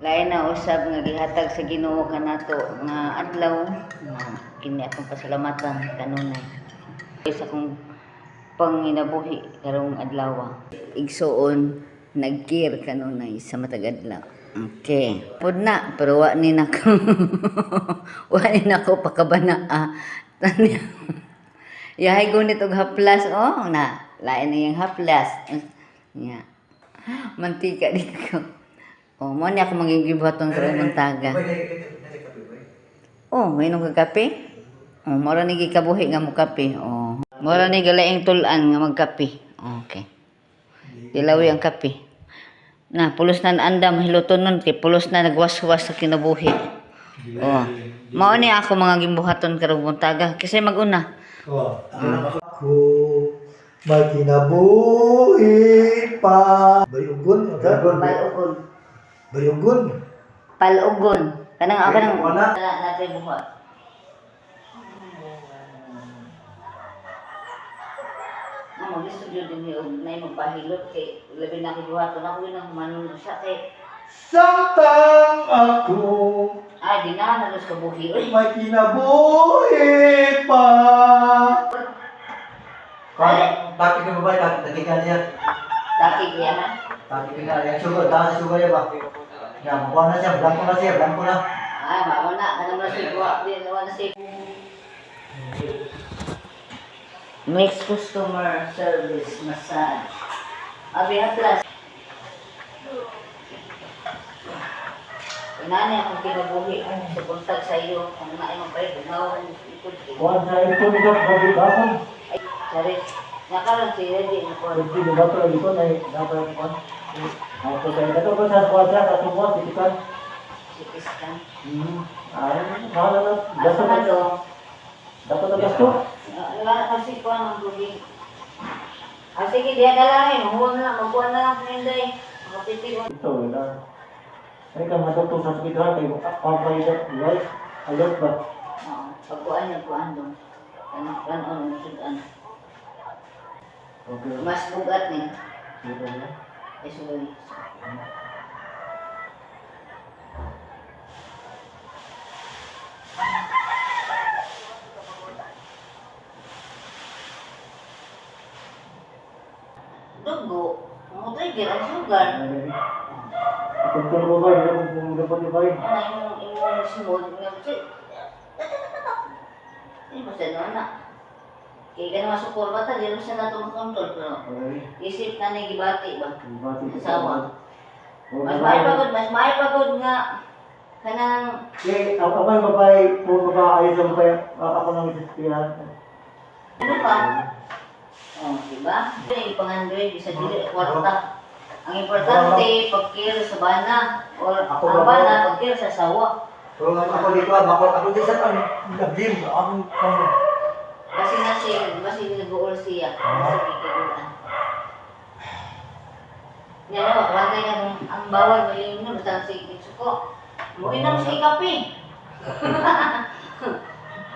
Lain na usab nga gihatag sa Ginoo kanato nga adlaw nga kini akong pasalamatan kanunay. Isa kong panginabuhi karong adlaw. Igsuon nagkir kanunay sa matag adlaw. Okay. Pud na pero wa ni nako. Wa ni nako pakabana. Tanya. Yahay gunit og haplas na lain na yung haplas. Nya. Mantika dito. Mo ni ako magigibuhaton karong buntaga. Mainom ka kape? Mora ni gikabuhi nga mo kape. Mora ni galaing tulan nga magkape. Okay. Dilawi ang kape. Na pulos na andam hiluton nun kay pulos na nagwaswas sa kinabuhi. Mao ni ako mga gimbuhaton karong buntaga kasi maguna. Ako may kinabuhi pa. Bayugon. Bayugon. Palugon. Kanang ako nang natin buhat. Gusto yun din yung na magpahilot kay labi na kibuhaton ako yun ang manunod siya kay Samtang ako di na nalos kabuhi. may kinabuhi pa. Bakit ka ba? Bakit ka niya? Daki kaya na? Bakit ka niya? Sugar, tahan sa sugar niya ba? Yan, makuha na siya. Blanco na siya. Blanco na. Mao na. Kanang na siya buhat din. Nawa na siya. Mixed customer service massage. Abi haplas. Inani akong kinabuhi sa buntag sa iyo. Kung naay magpay, bumaw ikod. Kuhan sa ito nito, babi bakon. Sorry. Nakaroon si Ready na po. Hindi mo ba ito ito na dapat ang kuhan? Ito ko sa kuwadra, katungwa, titikan. Sipiskan. Bahala na. Gasto na. Dapat na gasto. Wala kasi ko ang buhi. Sige, diya dalangin. Huwag na. Magkuhan na lang pinday. Makatitig. Ito, wala. Ay ka matutong sa sakit ha, kayo papayag, right? Alert ba? Pagkuhan niya, kuhan doon. Kanon, sudan. Okay. Mas bugat ni. Dito na. Sorry. Dugo. Ang trigger ang sugar. Kontrol mo ba? Hindi mo dapat ibay. Yung smooth. Hindi mo siya noon na. Kaya ka naman sukol ba ta, di mo siya nato makontrol. Pero isip na na gibati ba? Asawa. Mas may pagod nga. Kanang... Ako yung babae, puro babae ayos ang babae. Ako nang isisiyan. Ano pa? Diba? Yung pangandoy, bisa dili, kwarta. Ang importante, pagkir sa bana. O ang bana, pagkir sa sawa. So, ako dito, ako dito sa nag-gym. Kasi na siya, nag-uol siya. Kasi kikigulan. Yan o, kwartay na ang bawal, may inom, basta si Kitsuko. Muinom siya kape.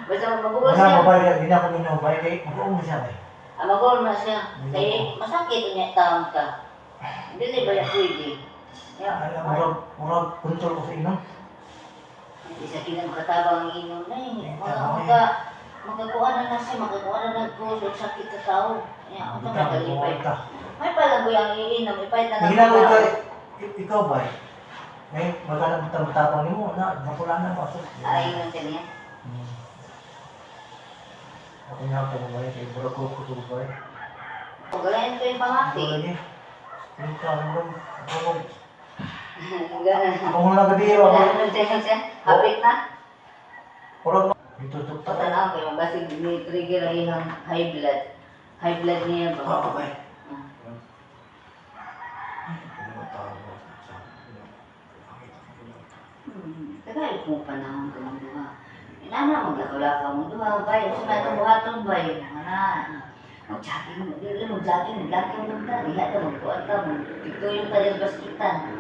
Basta mag-uol siya. Hindi na ako minabay kayo. Mag-uong siya ba? Mag-uol na siya. Kaya masakit niya taon ka. Hindi ba yan pwede? Murag kontrol ko sa inom. Isa kinang katabang ang inom na yun. Magkakuha na siya, magkakuha na nag-cruise at sakit sa tao. Kaya ako nakalipay. May palaboy ang iinom, ipay na naman. Ikaw ba? May magandang tapang mo na nakula na ba? Inom siya niya. Ako nga po ba? Kaya murag ko ba? Galayan ko yung pangati. Ako muna gabi yun. Hapit na? Ito. Tanaw ko yung kasi ni-trigger ang ilang high blood. High blood niya ba? Oo, bay. Tagal kong panahon ko ng duha. Inana maglakaw-lakaw mo duha, bay. Gusto na itong buhaton, bay. Mag-jogging mo. Mag-jogging mo ta. Lihat ka, magkuhan ka. Ito yung tayo baskitan.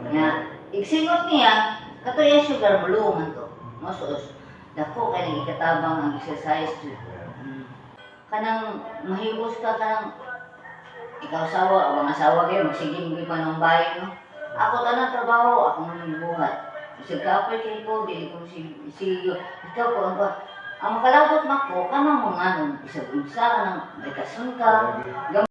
Nga, igsingot niya, kato yung sugar bulungan to. Masos. Dako kaya nagikatabang ang exercise to. Kanang mahibos ka, kanang ikaw sawa, o ang asawa kayo, magsiging mo pa ng bahay, no? Ako tanang trabaho, ako nang buhat. Isig kapoy kay ko, dili ko si ikaw ko ang ba. Ang makalabot mako, kanang mga isag unsa ka nang may kasun ka.